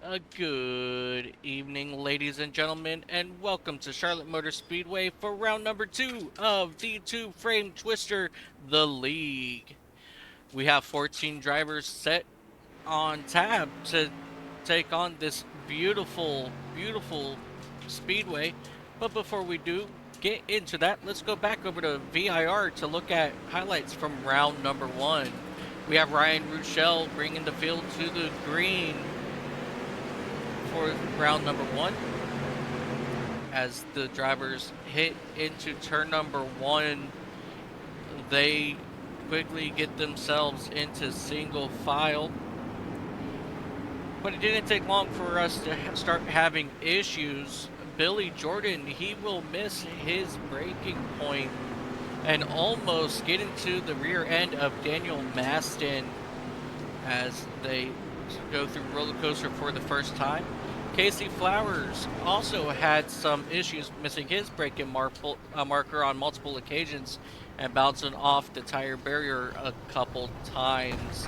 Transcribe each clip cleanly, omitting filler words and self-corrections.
A good evening, ladies and gentlemen, and welcome to Charlotte Motor Speedway for round number 2 of the two-frame twister, the League. We have 14 drivers set on tab to take on this beautiful, beautiful speedway. But before we do get into that, let's go back over to VIR to look at highlights from round number 1. We have Ryan Rochelle bringing the field to the green for round number 1 as the drivers hit into turn number 1. They quickly get themselves into single file, but it didn't take long for us to start having issues. Billy Jordan, he will miss his braking point and almost get into the rear end of Daniel Maston as they go through roller coaster for the first time. Casey Flowers also had some issues missing his braking marker on multiple occasions and bouncing off the tire barrier a couple times.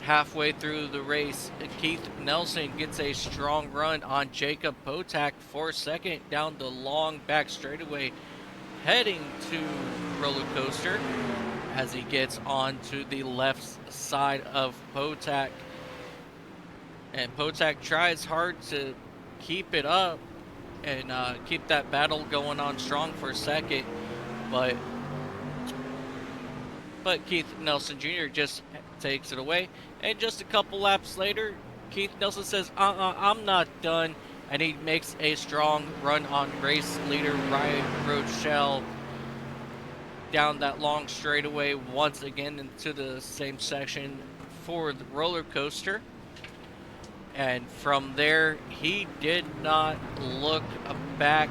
Halfway through the race, Keith Nelson gets a strong run on Jacob Potak for second down the long back straightaway, heading to roller coaster as he gets onto the left side of Potak. And Potak tries hard to keep it up and keep that battle going on strong for a second, but Keith Nelson Jr. just takes it away. And just a couple laps later, Keith Nelson says, I'm not done. And he makes a strong run on race leader Ryan Rochelle down that long straightaway once again into the same section for the roller coaster. And from there, he did not look back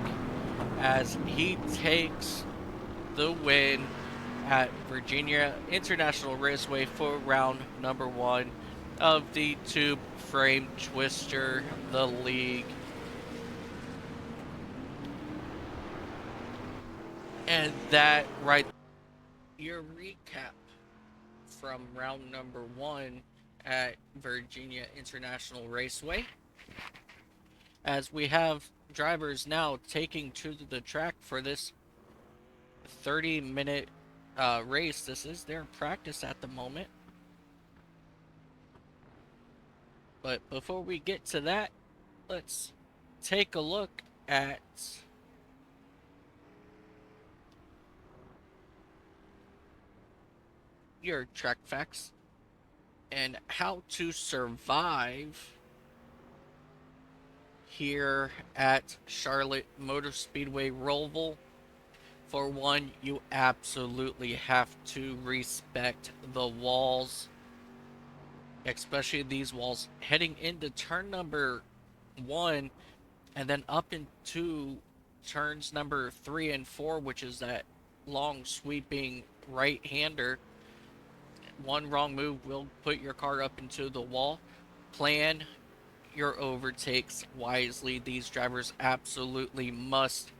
as he takes the win at Virginia International Raceway for round number 1 of the tube frame twister, the League. And that right, your recap from round number 1 at Virginia International Raceway, as we have drivers now taking to the track for this 30-minute race. This is their practice at the moment. But before we get to that, let's take a look at your track facts and how to survive here at Charlotte Motor Speedway Roval. For one, you absolutely have to respect the walls, especially these walls heading into turn number 1 and then up into turns number 3 and 4, which is that long sweeping right-hander. One wrong move will put your car up into the wall. Plan your overtakes wisely. These drivers absolutely must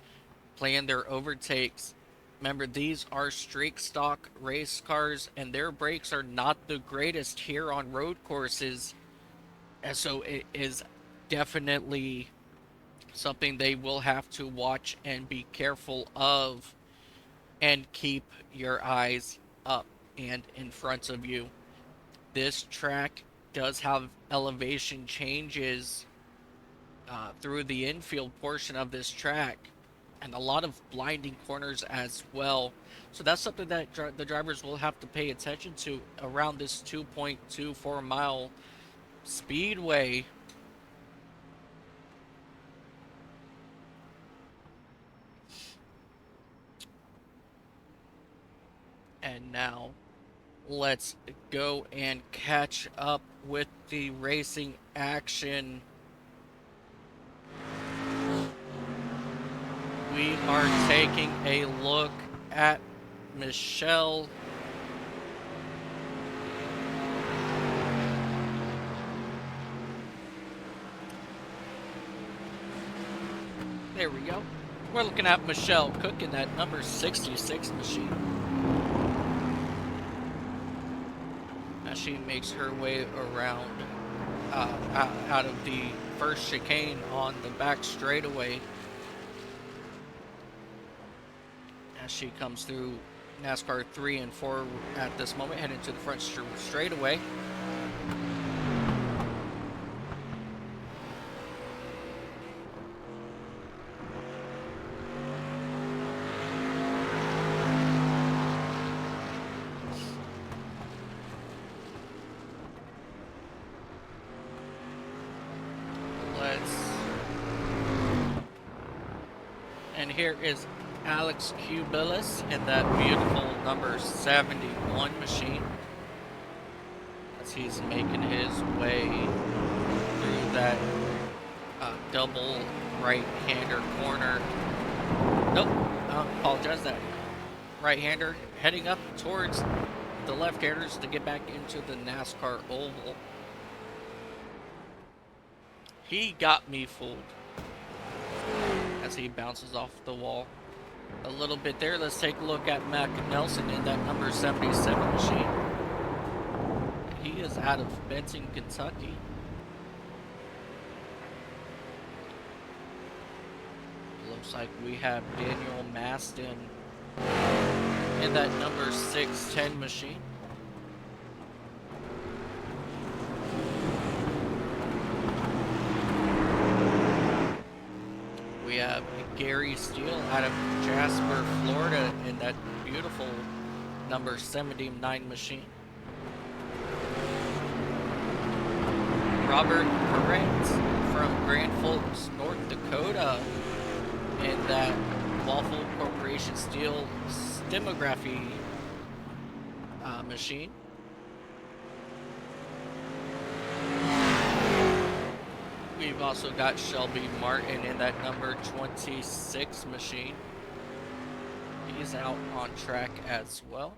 plan their overtakes. Remember, these are streak stock race cars and their brakes are not the greatest here on road courses, and so it is definitely something they will have to watch and be careful of and keep your eyes up and in front of you. This track does have elevation changes through the infield portion of this track, and a lot of blinding corners as well. So that's something that the drivers will have to pay attention to around this 2.24 mile speedway. And now let's go and catch up with the racing action. We are taking a look at Michelle. There we go. We're looking at Michelle Cook in that number 66 machine, as she makes her way around out of the first chicane on the back straightaway as she comes through NASCAR 3 and 4 at this moment, heading to the front straightaway. And here is Alex Kubilis in that beautiful number 71 machine as he's making his way through that double right-hander corner. Nope, apologize, that right-hander heading up towards the left-handers to get back into the NASCAR oval. He got me fooled as he bounces off the wall a little bit there. Let's take a look at Mac Nelson in that number 77 machine. He is out of Benton, Kentucky. Looks like we have Daniel Maston in that number 610 machine. We have Gary Steele out of Jasper, Florida in that beautiful number 79 machine. Robert Perret from Grand Forks, North Dakota in that Waffle Corporation Steel Stemography machine. We've also got Shelby Martin in that number 26 machine. He's out on track as well.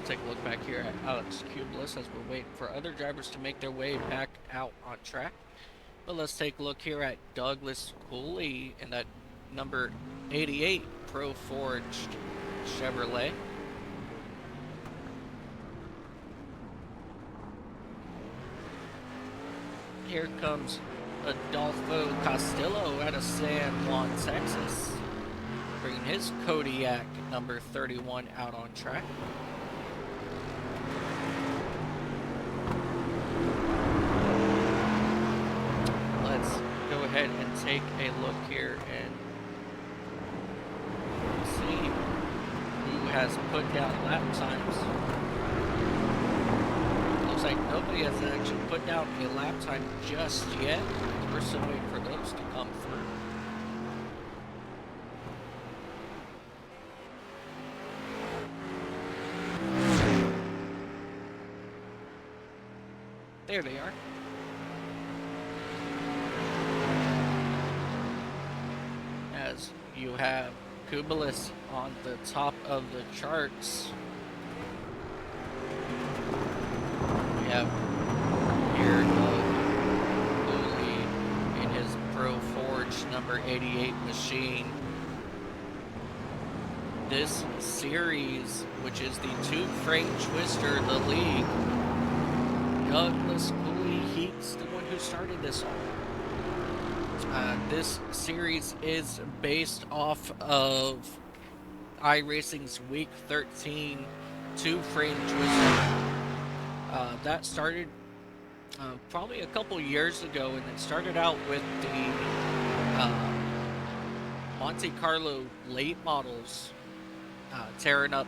Take a look back here at Alex Kubilis as we're waiting for other drivers to make their way back out on track. But let's take a look here at Douglas Cooley in that number 88 Pro Forged Chevrolet. Here comes Adolfo Castillo out of San Juan, Texas, bringing his Kodiak number 31 out on track. Let's go ahead and take a look here and see who has put down lap times. Looks like nobody has actually put down a lap time just yet. We're still waiting for those to come through. There they are. As you have Kubilis on the top of the charts. We have here Cooley in his Pro Forge number 88 machine. This series, which is the tube frame twister, the league, Douglas Cooley, he's the one who started this all. This series is based off of iRacing's Week 13 tube frame twister. That started probably a couple years ago, and it started out with the Monte Carlo late models tearing up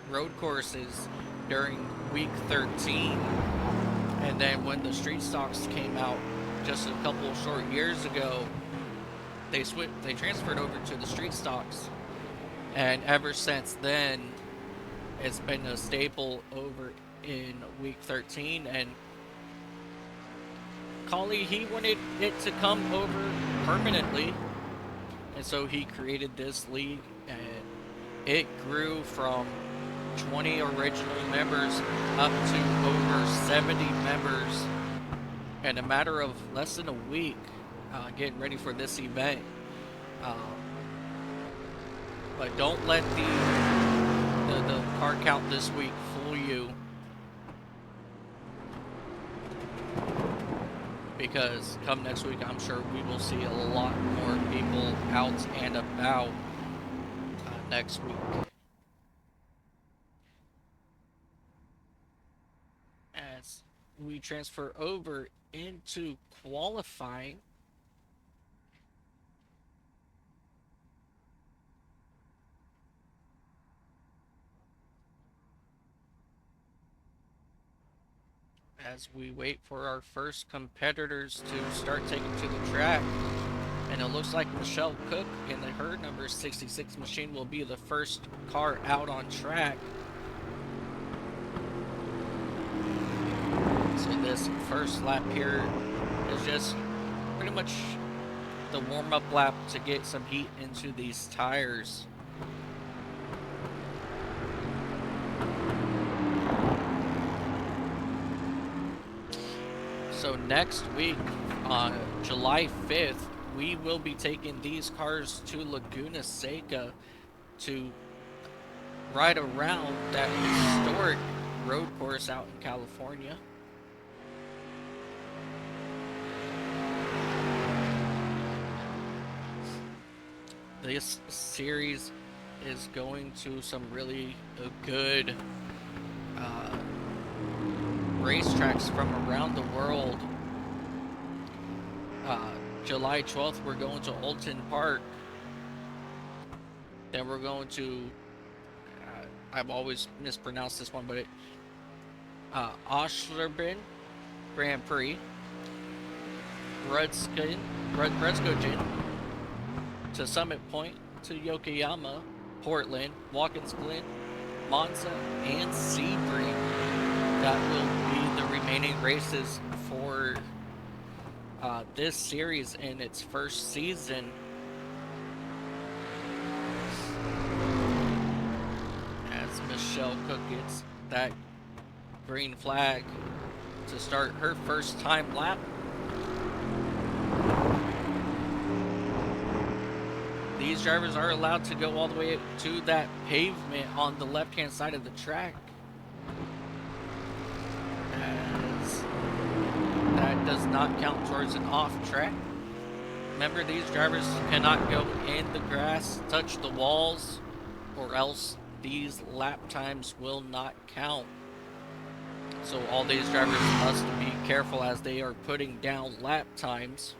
road courses during Week 13, and then when the street stocks came out just a couple short years ago, they transferred over to the street stocks, and ever since then it's been a staple over in Week 13. And Collie, he wanted it to come over permanently, and so he created this league, and it grew from 20 original members up to over 70 members in a matter of less than a week, getting ready for this event. But don't let the the car count this week fool you, because come next week, I'm sure we will see a lot more people out and about next week. As we transfer over into qualifying, as we wait for our first competitors to start taking to the track. And it looks like Michelle Cook in her number 66 machine will be the first car out on track. So this first lap here is just pretty much the warm-up lap to get some heat into these tires. So next week, on July 5th, we will be taking these cars to Laguna Seca to ride around that historic road course out in California. This series is going to some really good racetracks from around the world. July 12th, we're going to Alton Park. Then we're going to, I've always mispronounced this one, but it, Oslerben Grand Prix, Rudskogen to Summit Point, to Yokoyama, Portland, Watkins Glen, Monza, and Sebring. That will be the remaining races for this series in its first season. As Michelle Cook gets that green flag to start her first time lap. These drivers are allowed to go all the way to that pavement on the left-hand side of the track. As that does not count towards an off track. Remember, these drivers cannot go in the grass, touch the walls, or else these lap times will not count. So all these drivers must be careful as they are putting down lap times.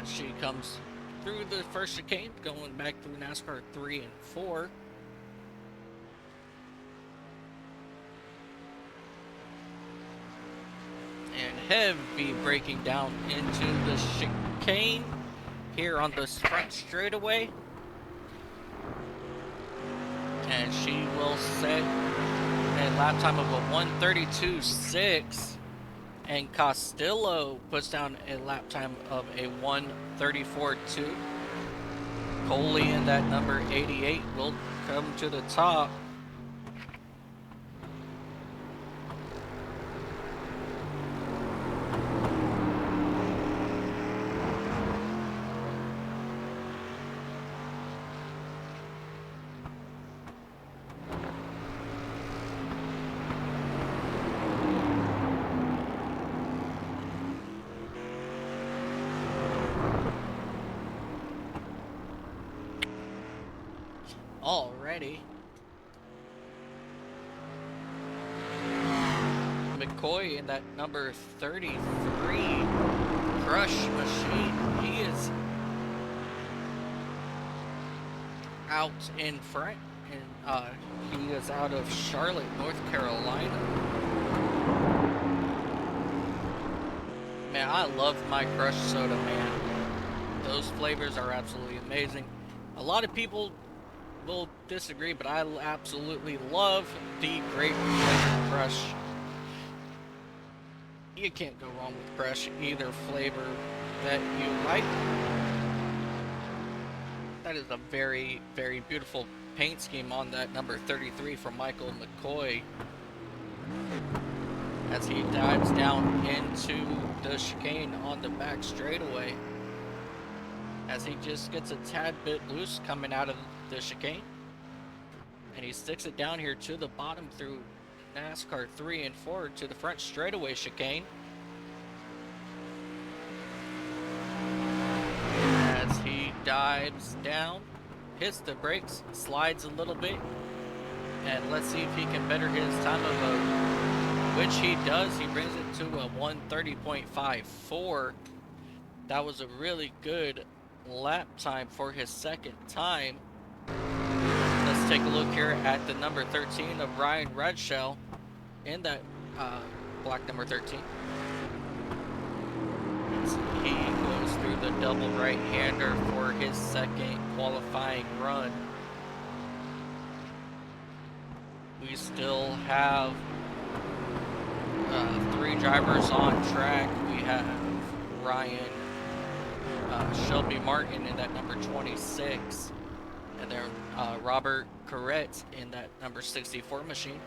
She comes through the first chicane, going back through NASCAR 3 and 4. And heavy braking down into the chicane here on the front straightaway. And she will set a lap time of a 1:32.6. And Castillo puts down a lap time of a 1:34.2. Coley in that number 88 will come to the top. Already. McCoy in that number 33 Crush machine. He is out in front, and he is out of Charlotte, North Carolina. Man, I love my Crush soda, man. Those flavors are absolutely amazing. A lot of people will disagree, but I absolutely love the grape flavored Crush. You can't go wrong with Crush, either flavor that you like. That is a very, very beautiful paint scheme on that number 33 from Michael McCoy as he dives down into the chicane on the back straightaway as he just gets a tad bit loose coming out of the chicane, and he sticks it down here to the bottom through NASCAR 3 and 4 to the front straightaway chicane as he dives down, hits the brakes, slides a little bit, and let's see if he can better his time of a, which he does. He brings it to a 1:30.54. That was a really good lap time for his second time. Let's take a look here at the number 13 of Ryan Rudshell in that black number 13. He goes through the double right-hander for his second qualifying run. We still have 3 drivers on track. We have Ryan Shelby Martin in that number 26, and then Robert Corrett in that number 64 machine.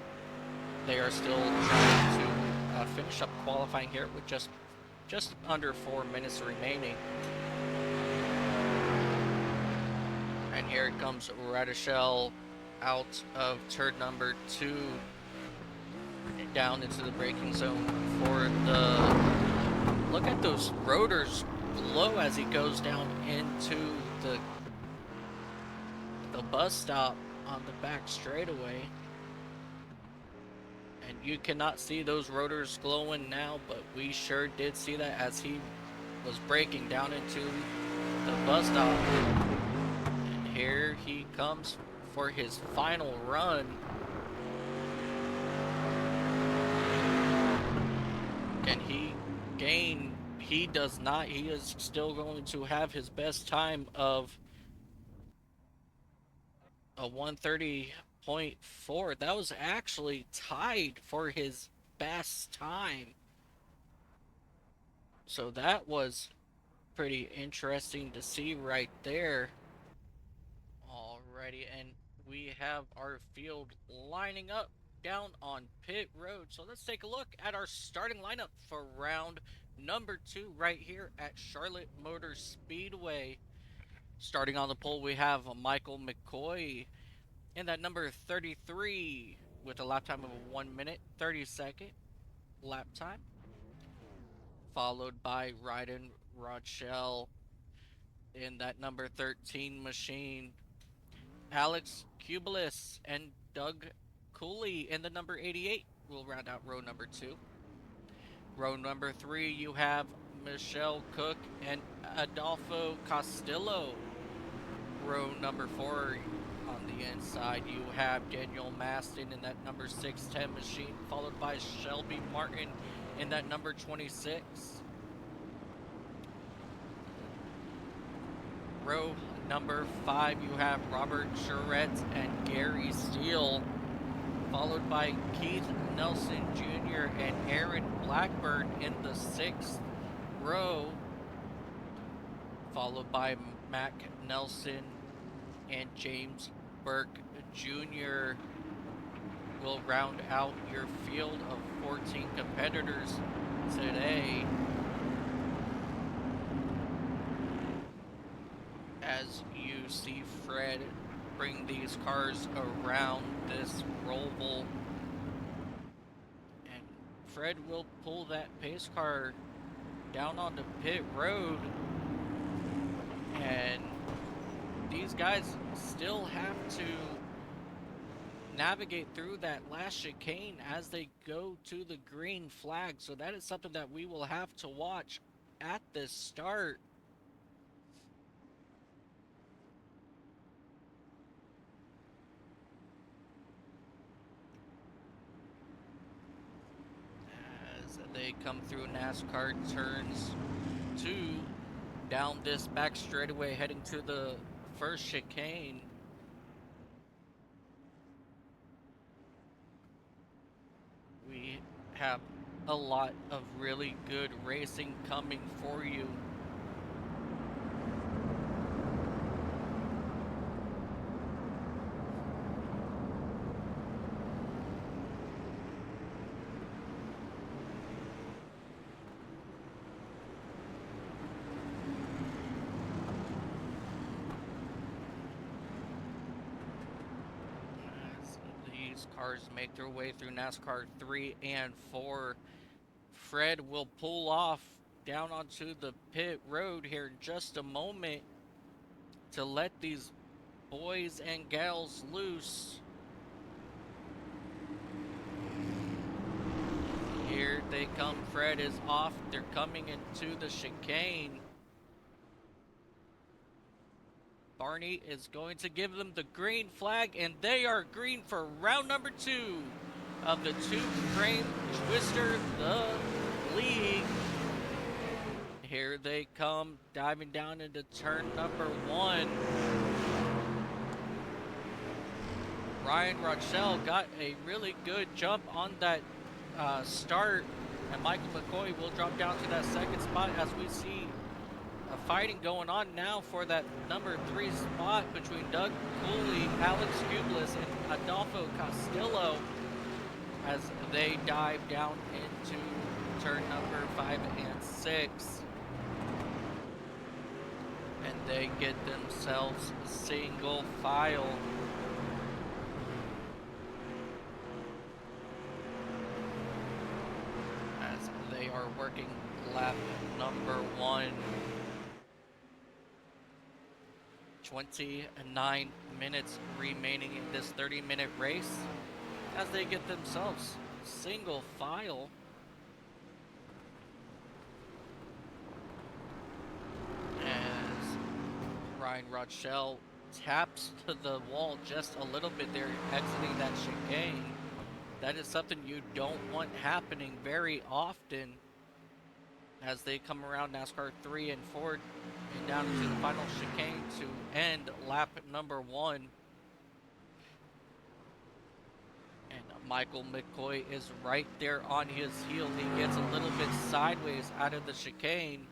They are still trying to finish up qualifying here with just under 4 minutes remaining. And here comes Radishel out of turn number 2 down into the braking zone for the, look at those rotors glow as he goes down into the bus stop on the back straightaway. And you cannot see those rotors glowing now, but we sure did see that as he was braking down into the bus stop. And here he comes for his final run. Can he gain? He does not. He is still going to have his best time of a 1:30.4. That was actually tied for his best time. So that was pretty interesting to see right there. Alrighty, and we have our field lining up down on pit road. So let's take a look at our starting lineup for round number 2 right here at Charlotte Motor Speedway. Starting on the pole, we have Michael McCoy in that number 33 with a lap time of 1 minute 30-second lap time, followed by Ryan Rudshell in that number 13 machine. Alex Kubelis and Doug Cooley in the number 88 will round out row number 2. Row number 3, you have Michelle Cook and Adolfo Castillo. Row number 4, on the inside, you have Daniel Maston in that number 610 machine, followed by Shelby Martin in that number 26. Row number 5, you have Robert Charette and Gary Steele, followed by Keith Nelson Jr. and Aaron Blackburn in the 6th row, followed by Mac Nelson and James Burke Jr. will round out your field of 14 competitors today. As you see Fred bring these cars around this roval, and Fred will pull that pace car down onto pit road, and these guys still have to navigate through that last chicane as they go to the green flag. So that is something that we will have to watch at this start. As they come through NASCAR turns 2 down this back straightaway heading to the first chicane. We have a lot of really good racing coming for you. these cars make their way through NASCAR 3 and 4. Fred will pull off down onto the pit road here in just a moment to let these boys and gals loose. Here they come. Fred is off. They're coming into the chicane. Barney is going to give them the green flag, and they are green for round number 2 of the two-frame twister, the league. Here they come, diving down into turn number 1. Ryan Rochelle got a really good jump on that start, and Michael McCoy will drop down to that second spot as we see fighting going on now for that number 3 spot between Doug Cooley, Alex Kublis, and Adolfo Castillo as they dive down into turn number 5 and 6. And they get themselves single file. As they are working lap number 1. 29 minutes remaining in this 30-minute race as they get themselves single file. As Ryan Rochelle taps to the wall just a little bit there, exiting that chicane. That is something you don't want happening very often as they come around NASCAR 3 and 4 and down into the final chicane to end lap number 1. And Michael McCoy is right there on his heel. He gets a little bit sideways out of the chicane.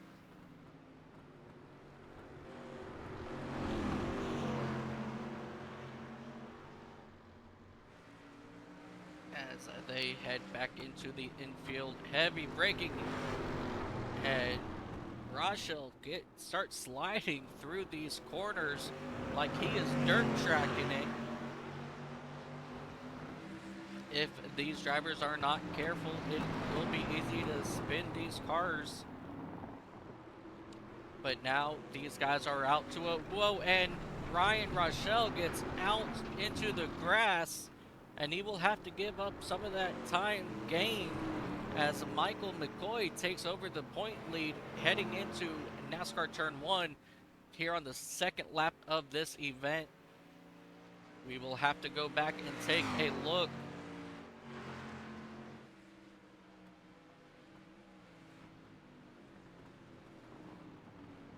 As they head back into the infield, heavy braking, and Rochelle starts sliding through these corners like he is dirt tracking it. If these drivers are not careful, it will be easy to spin these cars. But now these guys are out to a whoa, and Ryan Rochelle gets out into the grass, and he will have to give up some of that time gain as Michael McCoy takes over the point lead heading into NASCAR Turn 1 here on the second lap of this event. We will have to go back and take a look.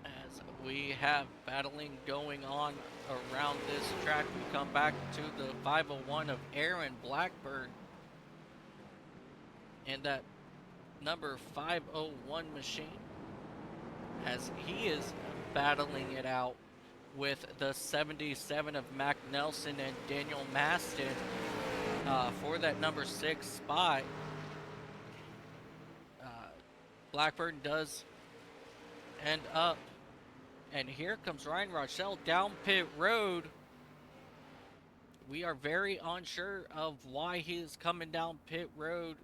As we have battling going on around this track, we come back to the 501 of Aaron Blackburn. And that number 501 machine, as he is battling it out with the 77 of Mac Nelson and Daniel Maston for that number 6 spot. Blackburn does end up, and here comes Ryan Rochelle down pit road. We are very unsure of why he is coming down pit road.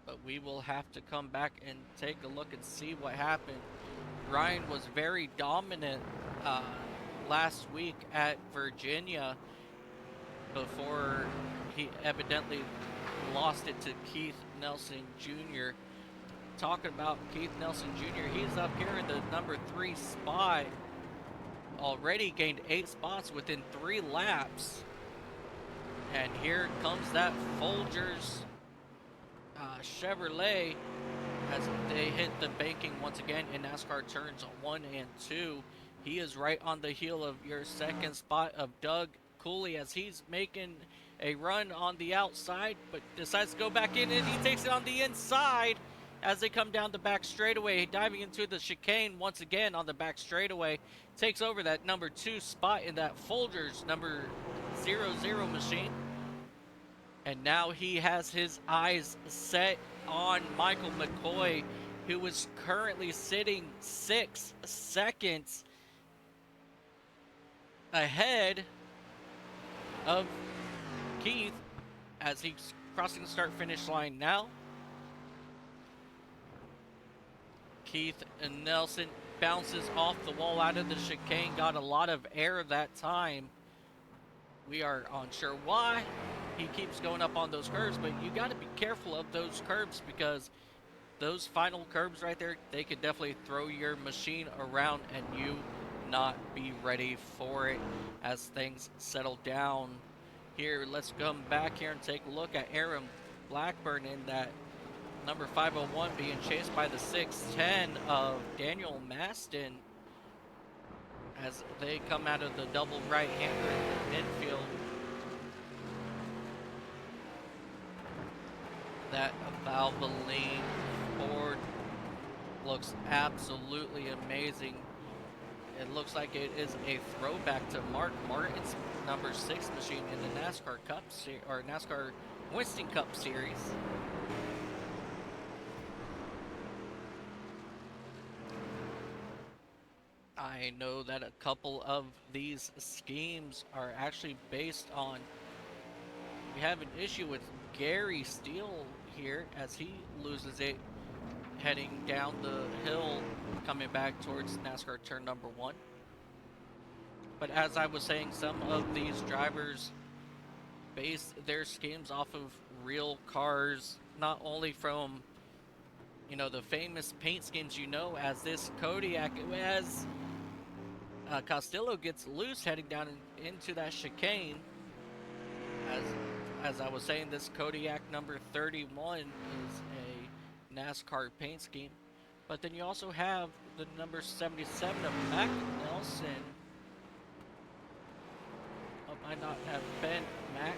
But we will have to come back and take a look and see what happened. Ryan was very dominant last week at Virginia before he evidently lost it to Keith Nelson Jr. Talking about Keith Nelson Jr., he's up here in the number 3 spot. Already gained 8 spots within 3 laps. And here comes that Folgers Chevrolet as they hit the banking once again in NASCAR turns 1 and 2. He is right on the heel of your second spot of Doug Cooley as he's making a run on the outside, but decides to go back in, and he takes it on the inside as they come down the back straightaway, diving into the chicane once again on the back straightaway. Takes over that number 2 spot in that Folgers number 00 machine. And now he has his eyes set on Michael McCoy, who is currently sitting 6 seconds ahead of Keith as he's crossing the start finish line now. Keith and Nelson bounces off the wall out of the chicane, got a lot of air that time. We are unsure why he keeps going up on those curves, but you got to be careful of those curves because those final curves right there, they could definitely throw your machine around and you not be ready for it as things settle down. Here, let's come back here and take a look at Aaron Blackburn in that number 501 being chased by the 610 of Daniel Maston as they come out of the double right-hander infield. That Valvoline Ford looks absolutely amazing. It looks like it is a throwback to Mark Martin's number 6 machine in the NASCAR Cup or NASCAR Winston Cup Series. I know that a couple of these schemes are actually based on. We have an issue with Gary Steele here as he loses it heading down the hill coming back towards NASCAR turn number 1. But as I was saying, some of these drivers base their schemes off of real cars, not only from, you know, the famous paint schemes, you know, as this Kodiak, as Castillo gets loose heading down into that chicane. As I was saying, this Kodiak number 31 is a NASCAR paint scheme. But then you also have the number 77 of Mac Nelson. Oh, might not have been Mac.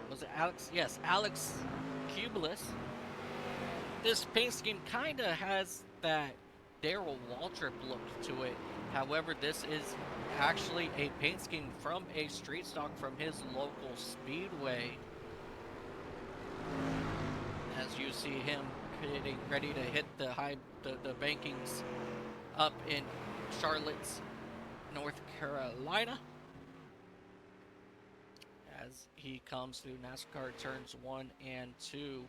Was it Alex? Yes, Alex Kubelis. This paint scheme kind of has that Darrell Waltrip look to it. However, this is actually a paint scheme from a street stock from his local speedway. As you see him getting ready to hit the bankings up in Charlotte, North Carolina. As he comes through NASCAR turns 1 and 2.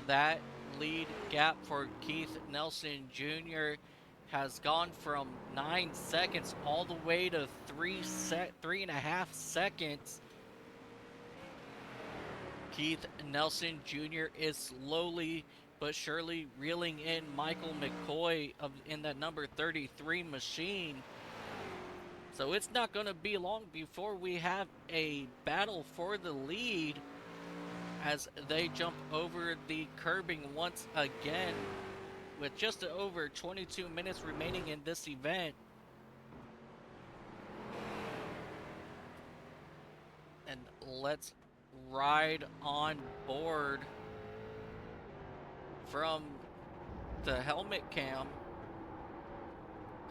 That lead gap for Keith Nelson Jr. has gone from 9 seconds all the way to 3.5 seconds. Keith Nelson Jr. is slowly but surely reeling in Michael McCoy in that number 33 machine. So it's not going to be long before we have a battle for the lead as they jump over the curbing once again with just over 22 minutes remaining in this event. And let's ride on board from the helmet cam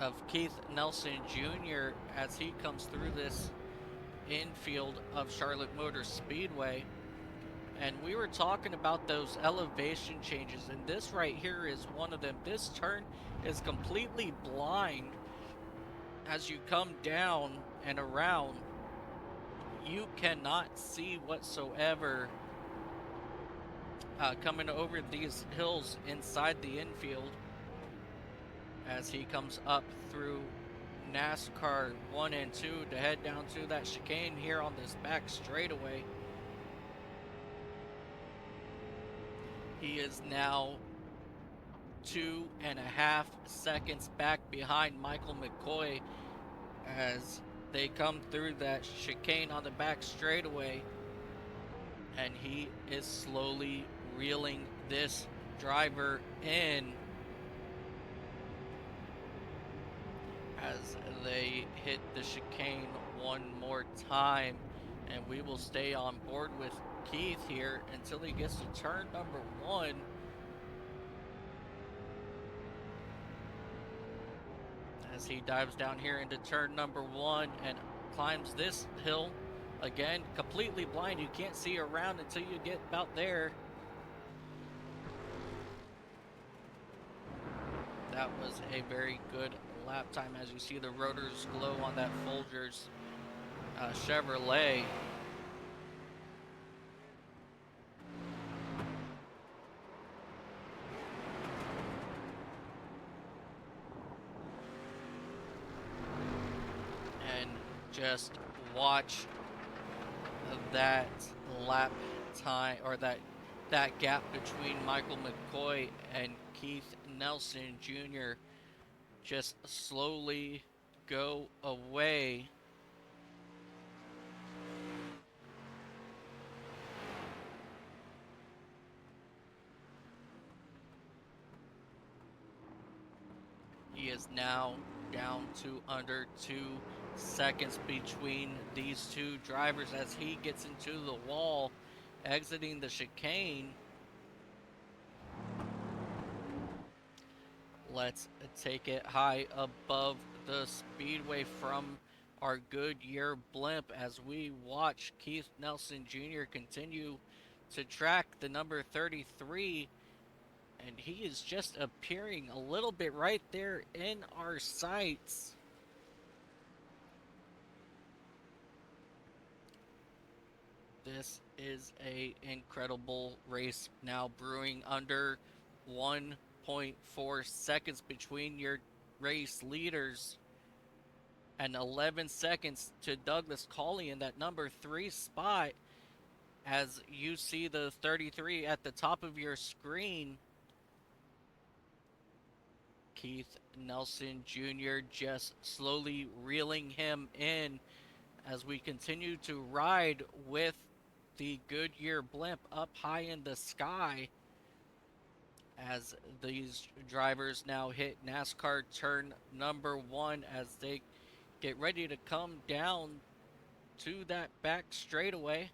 of Keith Nelson Jr. as he comes through this infield of Charlotte Motor Speedway. And we were talking about those elevation changes, and this right here is one of them. This turn is completely blind. As you come down and around, you cannot see whatsoever coming over these hills inside the infield as he comes up through NASCAR 1 and 2 to head down to that chicane here on this back straightaway. He is now 2.5 seconds back behind Michael McCoy as they come through that chicane on the back straightaway, and he is slowly reeling this driver in as they hit the chicane one more time. And we will stay on board with Keith here until he gets to turn number 1. As he dives down here into turn number 1 and climbs this hill. Again, completely blind. You can't see around until you get about there. that was a very good lap time. As you see the rotors glow on that Folgers Chevrolet. And just watch that lap time, or that gap between Michael McCoy and Keith Nelson Jr. just slowly go away. He is now down to under 2 seconds between these two drivers as he gets into the wall, exiting the chicane. Let's take it high above the speedway from our Goodyear blimp as we watch Keith Nelson Jr. continue to track the number 33, and he is just appearing a little bit right there in our sights. This is a incredible race now brewing. Under 1.4 seconds between your race leaders, and 11 seconds to Douglas Colley in that number 3 spot. As you see the 33 at the top of your screen, Keith Nelson Jr. just slowly reeling him in as we continue to ride with the Goodyear blimp up high in the sky, as these drivers now hit NASCAR turn number 1 as they get ready to come down to that back straightaway.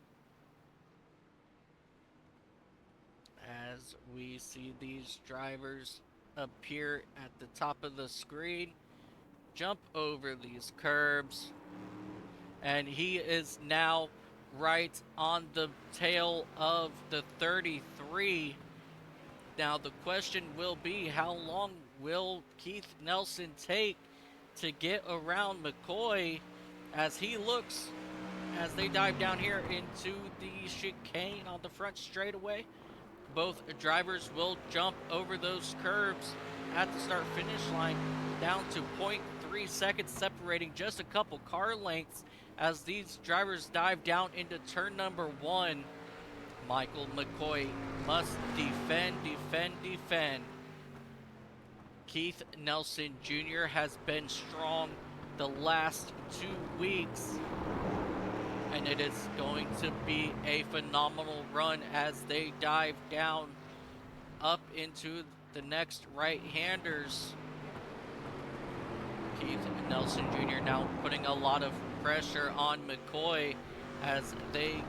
As we see these drivers appear at the top of the screen, jump over these curbs, and he is now right on the tail of the 33. Now the question will be, how long will Keith Nelson take to get around McCoy as he looks, as they dive down here into the chicane on the front straightaway? Both drivers will jump over those curbs at the start finish line, down to 0.3 seconds separating just a couple car lengths as these drivers dive down into turn number 1. Michael McCoy must defend. Keith Nelson Jr. has been strong the last 2 weeks, and it is going to be a phenomenal run as they dive down up into the next right-handers. Keith Nelson Jr. now putting a lot of pressure on McCoy as they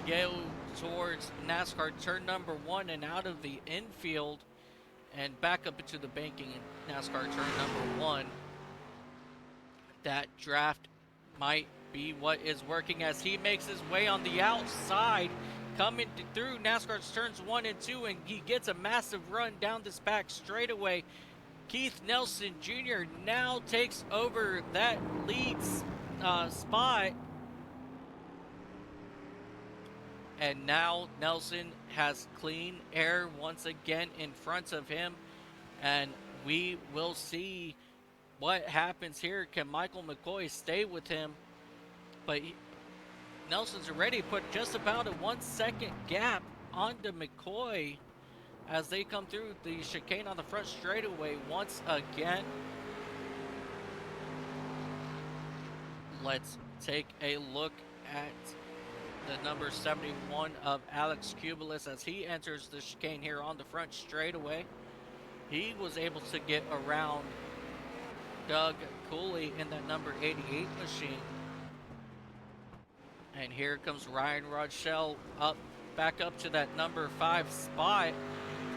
go towards NASCAR turn number 1 and out of the infield and back up into the banking in NASCAR turn number 1. That draft might be what is working as he makes his way on the outside, coming through NASCAR's turns 1 and 2, and he gets a massive run down this back straightaway. Keith Nelson Jr. now takes over that lead spot. And now Nelson has clean air once again in front of him. And we will see what happens here. Can Michael McCoy stay with him? But Nelson's already put just about a 1 second gap onto McCoy as they come through the chicane on the front straightaway once again. Let's take a look at the number 71 of Alex Kubelis as he enters the chicane here on the front straightaway. He was able to get around Doug Cooley in that number 88 machine. And here comes Ryan Rochelle back up to that number 5 spot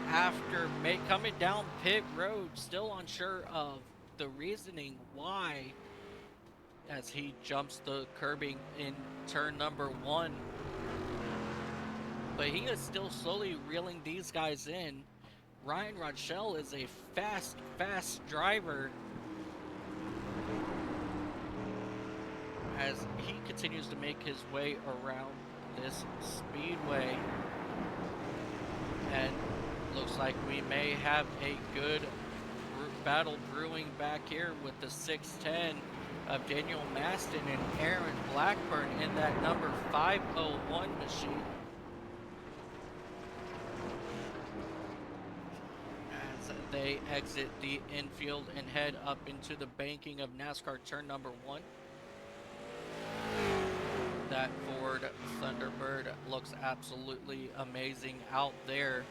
after coming down pit road, still unsure of the reasoning why, as he jumps the curbing in turn number 1. But he is still slowly reeling these guys in Ryan Rochelle is a fast driver as he continues to make his way around this speedway. And looks like we may have a good battle brewing back here with the 610 of Daniel Maston and Aaron Blackburn in that number 501 machine. As they exit the infield and head up into the banking of NASCAR turn number 1. That Ford Thunderbird looks absolutely amazing out there,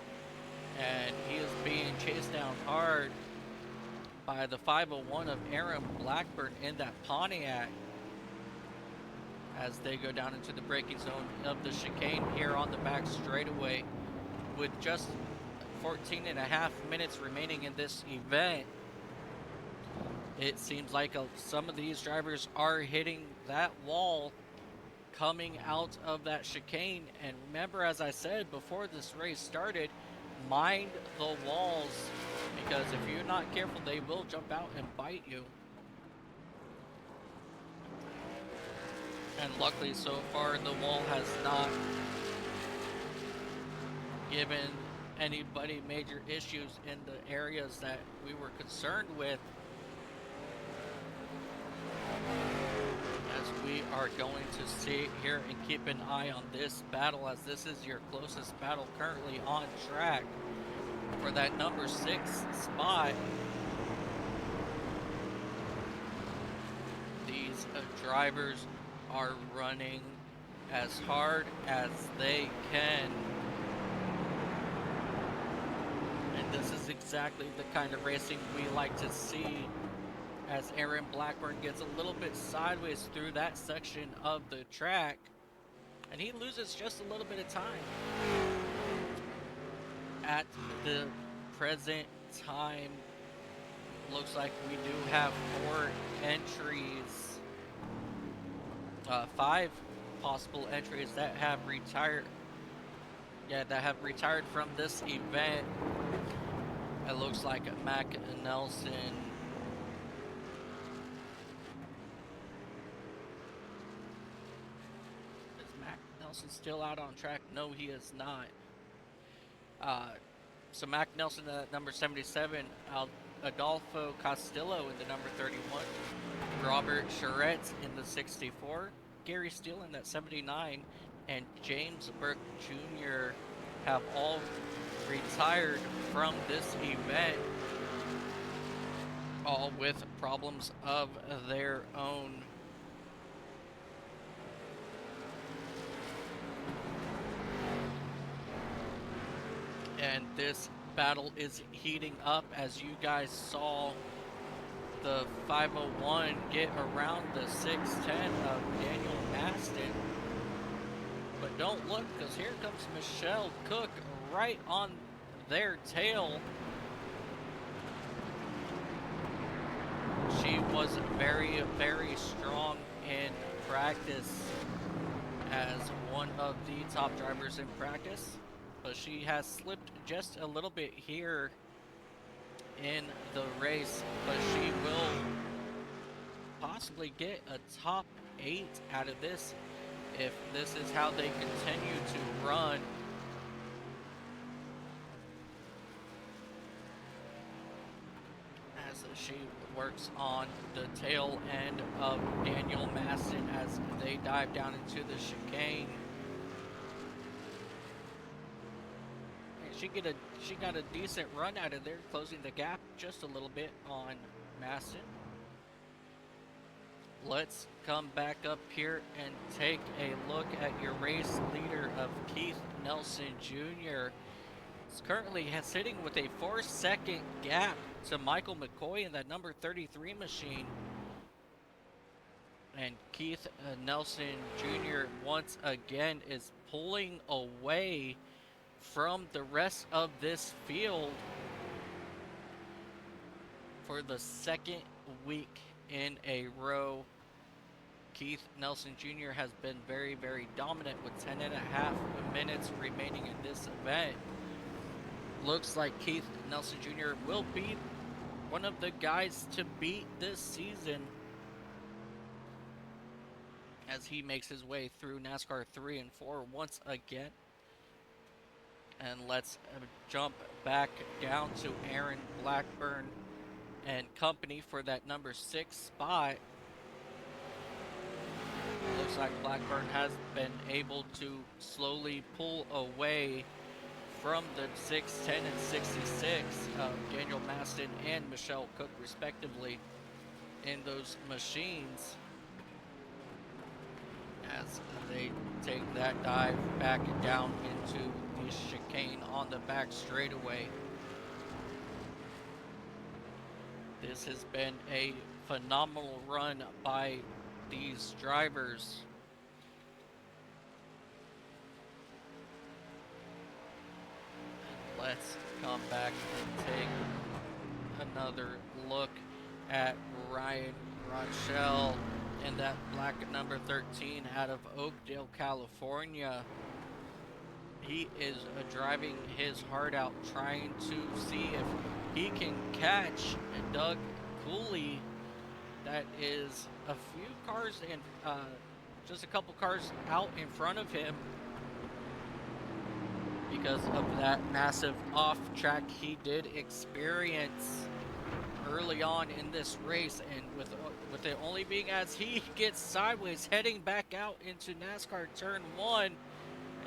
and he is being chased down hard by the 501 of Aaron Blackburn in that Pontiac as they go down into the braking zone of the chicane here on the back straightaway with just 14 and a half minutes remaining in this event. It seems like some of these drivers are hitting that wall coming out of that chicane. And remember, as I said before this race started, mind the walls, because if you're not careful, they will jump out and bite you. And luckily so far the wall has not given anybody major issues in the areas that we were concerned with, as we are going to sit here and keep an eye on this battle, as this is your closest battle currently on track for that number 6 spot. These drivers are running as hard as they can, and this is exactly the kind of racing we like to see, as Aaron Blackburn gets a little bit sideways through that section of the track, and he loses just a little bit of time. At the present time, looks like we do have 4 entries, 5 possible entries that have retired. Yeah, that have retired from this event. It looks like Mac Nelson. Is Mac Nelson still out on track? No, he is not. So Mac Nelson at number 77, Adolfo Castillo in the number 31, Robert Charette in the 64, Gary Steele in that 79, and James Burke Jr. have all retired from this event, all with problems of their own. And this battle is heating up, as you guys saw the 501 get around the 610 of Daniel Maston. But don't look, because here comes Michelle Cook right on their tail. She was very, very strong in practice as one of the top drivers in practice, but she has slipped just a little bit here in the race, but she will possibly get a top 8 out of this if this is how they continue to run. As she works on the tail end of Daniel Maston as they dive down into the chicane. She got a decent run out of there, closing the gap just a little bit on Maston. Let's come back up here and take a look at your race leader of Keith Nelson Jr. It's currently sitting with a 4-second gap to Michael McCoy in that number 33 machine. And Keith Nelson Jr. once again is pulling away from the rest of this field for the second week in a row. Keith Nelson Jr. has been very, very dominant with 10.5 minutes remaining in this event. looks like Keith Nelson Jr. will be one of the guys to beat this season as he makes his way through NASCAR 3 and 4 once again. And let's jump back down to Aaron Blackburn and company for that number 6 spot. Looks like Blackburn has been able to slowly pull away from the 610 and 66 of Daniel Maston and Michelle Cook respectively in those machines as they take that dive back down into the chicane on the back straightaway. This has been a phenomenal run by these drivers. Let's come back and take another look at Ryan Rochelle and that black number 13 out of Oakdale, California. He is driving his heart out, trying to see if he can catch Doug Cooley. That is a few cars and just a couple cars out in front of him because of that massive off track he did experience early on in this race, and with it only being as he gets sideways heading back out into NASCAR turn 1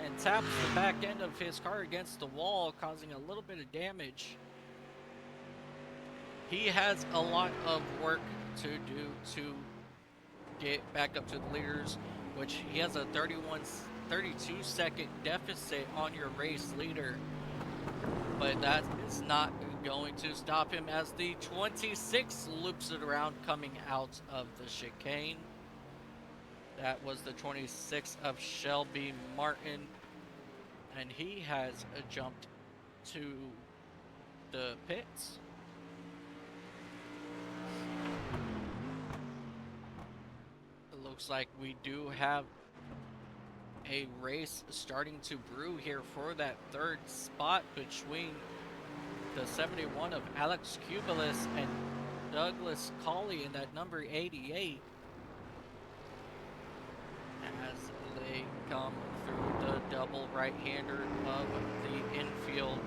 and taps the back end of his car against the wall, causing a little bit of damage. He has a lot of work to do to get back up to the leaders, which he has a 32 second deficit on your race leader, but that is not going to stop him as the 26 loops it around coming out of the chicane. That was the 26 of Shelby Martin, and he has jumped to the pits. It looks like we do have a race starting to brew here for that third spot between the 71 of Alex Kubelis and Douglas Colley in that number 88 as they come through the double right-hander of the infield.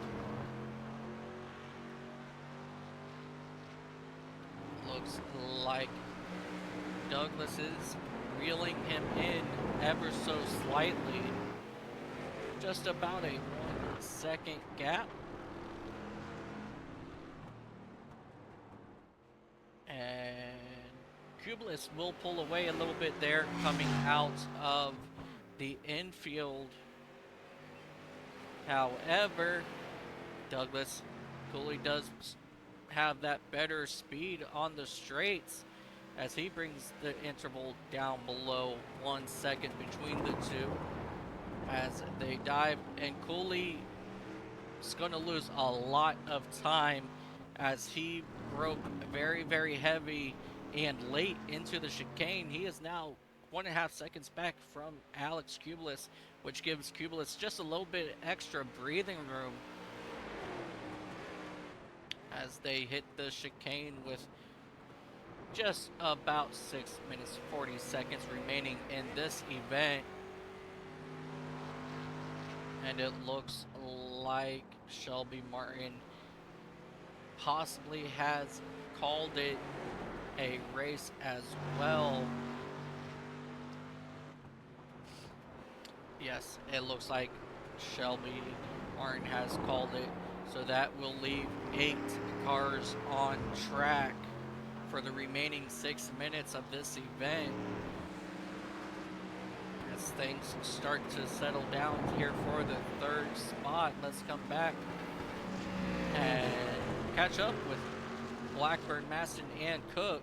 Looks like Douglas is reeling him in ever so slightly, just about a 1 second gap. And Kubelis will pull away a little bit there coming out of the infield. However, Douglas Cooley does have that better speed on the straights as he brings the interval down below 1 second between the two as they dive, and Cooley is going to lose a lot of time as he broke very, very heavy and late into the chicane. He is now 1.5 seconds back from Alex Kubelis, which gives Kubelis just a little bit extra breathing room as they hit the chicane with just about 6 minutes 40 seconds remaining in this event. And it looks like Shelby Martin possibly has called it a race as well. Yes, it looks like Shelby Martin has called it. So that will leave 8 cars on track for the remaining 6 minutes of this event. As things start to settle down here for the third spot, let's come back and catch up with Blackburn, Maston, and Cook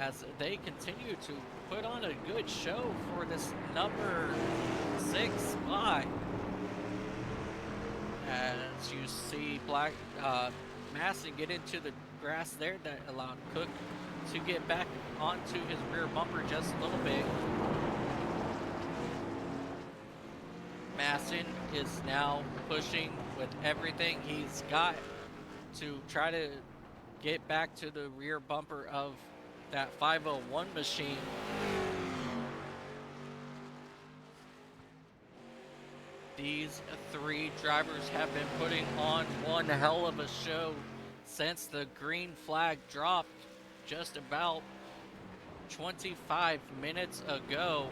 as they continue to put on a good show for this number 6 spot. As you see Maston get into the grass there, that allowed Cook to get back onto his rear bumper just a little bit. Mastin is now pushing with everything he's got to try to get back to the rear bumper of that 501 machine. These three drivers have been putting on one hell of a show since the green flag dropped just about 25 minutes ago.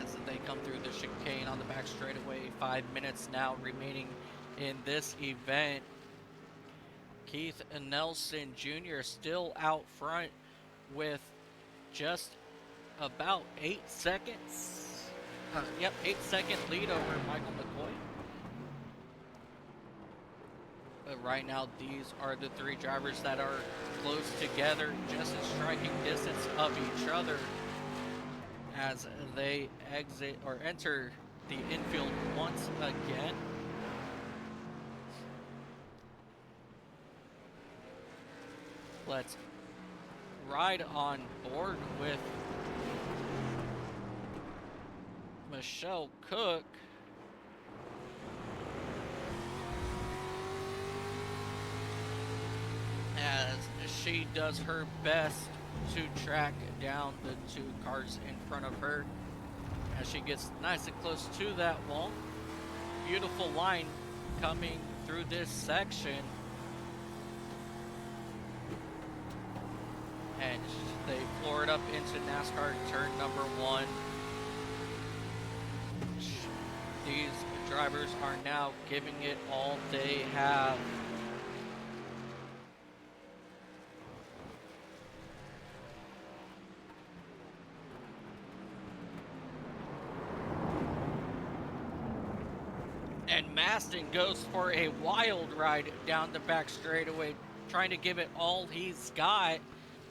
As they come through the chicane on the back straightaway, 5 minutes now remaining in this event. Keith Nelson Jr. still out front with just about 8 seconds. 8-second lead over Michael McCoy. But right now, these are the three drivers that are close together, just in striking distance of each other as they exit or enter the infield once again. Let's ride on board with Michelle Cook. As she does her best to track down the two cars in front of her as she gets nice and close to that wall. Beautiful line coming through this section. And they floor it up into NASCAR turn number 1. These drivers are now giving it all they have. And Mastin goes for a wild ride down the back straightaway, trying to give it all he's got.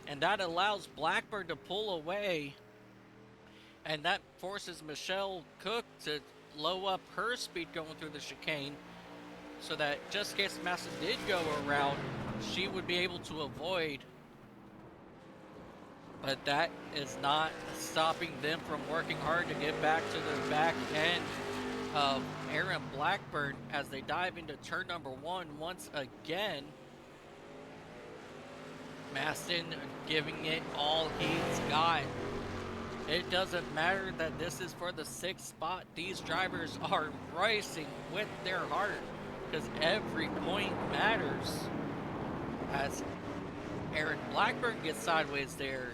And that allows Blackburn to pull away. And that forces Michelle Cook to low up her speed going through the chicane, so that just in case Mastin did go around, she would be able to avoid. But that is not stopping them from working hard to get back to the back end of Aaron Blackburn as they dive into turn number 1 once again. Mastin giving it all he's got. It doesn't matter that this is for the 6th spot. These drivers are racing with their heart because every point matters. As Aaron Blackburn gets sideways there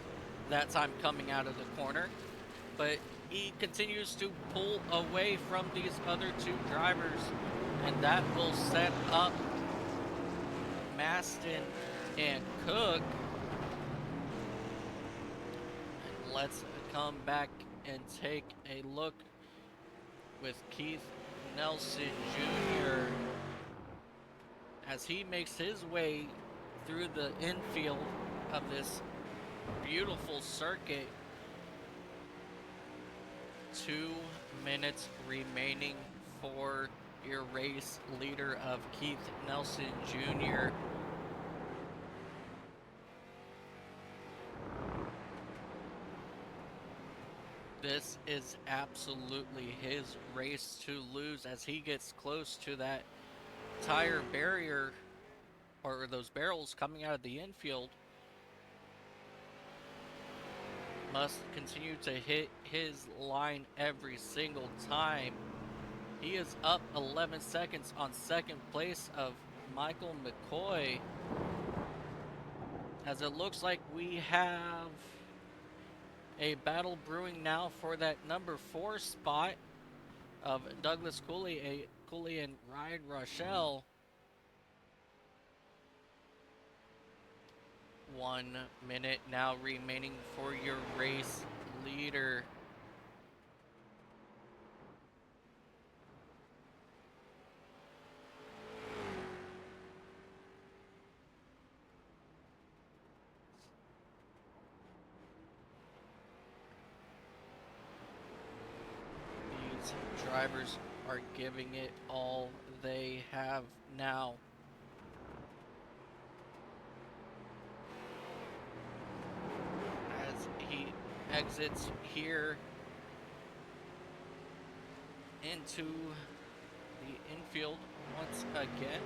that time coming out of the corner, but he continues to pull away from these other two drivers, and that will set up Mastin and Cook. And let's come back and take a look with Keith Nelson Jr. as he makes his way through the infield of this beautiful circuit. 2 minutes remaining for your race leader of Keith Nelson Jr. This is absolutely his race to lose as he gets close to that tire barrier, or those barrels coming out of the infield. Must continue to hit his line every single time. He is up 11 seconds on second place of Michael McCoy, as it looks like we have a battle brewing now for that number 4 spot of Douglas Cooley and Ryan Rochelle. 1 minute now remaining for your race leader. These drivers are giving it all they have now. exits here into the infield once again.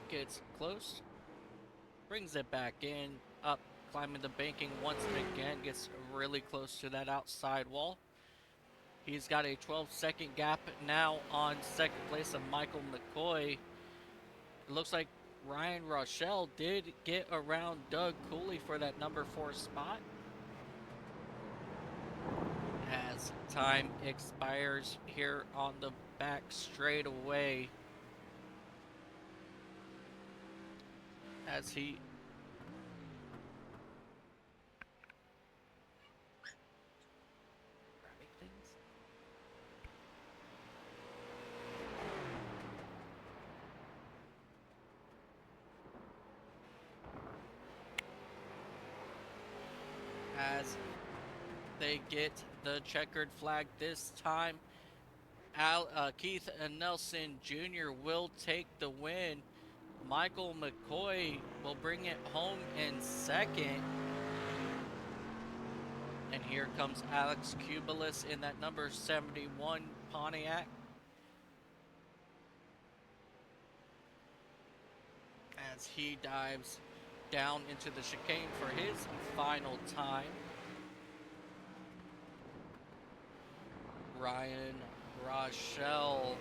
Gets close, brings it back in, up, climbing the banking once again, gets really close to that outside wall. He's got a 12-second gap now on second place of Michael McCoy. It looks like Ryan Rochelle did get around Doug Cooley for that number 4 spot. As time expires here on the back straightaway, as he grabbing things. As they get the checkered flag this time, Keith Nelson Jr. will take the win. Michael McCoy will bring it home in second. And here comes Alex Kubelis in that number 71 Pontiac. As he dives down into the chicane for his final time. Ryan Rochelle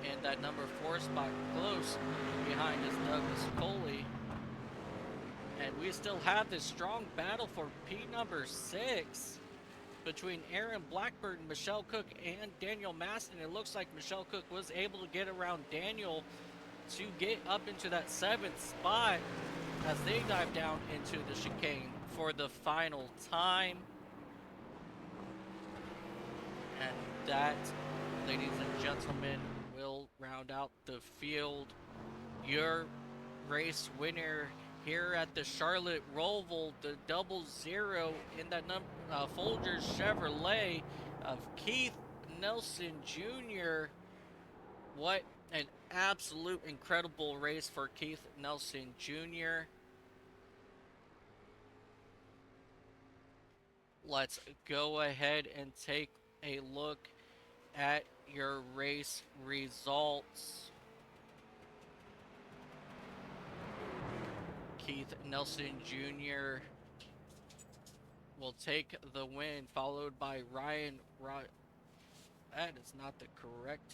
in that number 4 spot, close behind is Douglas Coley. And we still have this strong battle for P number 6 between Aaron Blackburn, Michelle Cook, and Daniel Maston. It looks like Michelle Cook was able to get around Daniel to get up into that 7th spot as they dive down into the chicane for the final time. And that, ladies and gentlemen, will round out the field. Your race winner here at the Charlotte Roval, the 00 in that Folgers Chevrolet of Keith Nelson Jr. What an absolute incredible race for Keith Nelson Jr. Let's go ahead and take a look at your race results. Keith Nelson Jr. will take the win, followed by Ryan That is not the correct.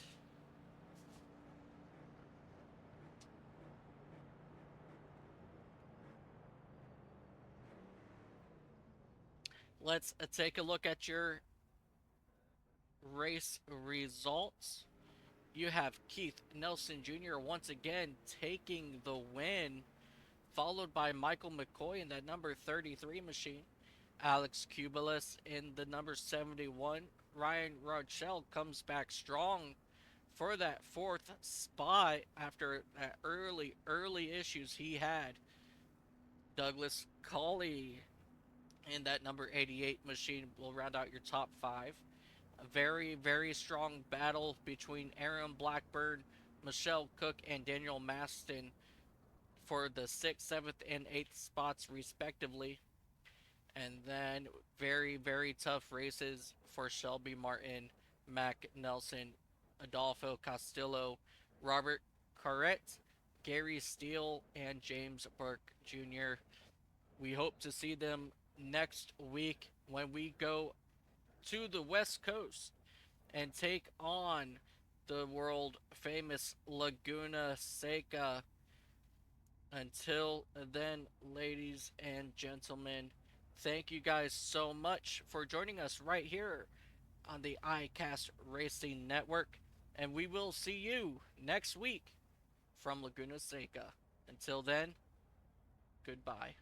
Let's take a look at your race results. You have Keith Nelson Jr. once again taking the win, followed by Michael McCoy in that number 33 machine. Alex Kubelis in the number 71. Ryan Rochelle comes back strong for that 4th spot after that early issues he had. Douglas Colley in that number 88 machine will round out your top 5. A very strong battle between Aaron Blackburn, Michelle Cook, and Daniel Maston for the 6th, 7th, and 8th spots respectively. And then very tough races for Shelby Martin, Mac Nelson, Adolfo Castillo, Robert Carrette, Gary Steele, and James Burke Jr. We hope to see them next week when we go to the West Coast and take on the world famous Laguna Seca. Until then, ladies and gentlemen, thank you guys so much for joining us right here on the iCast Racing Network, and we will see you next week from Laguna Seca. Until then, goodbye.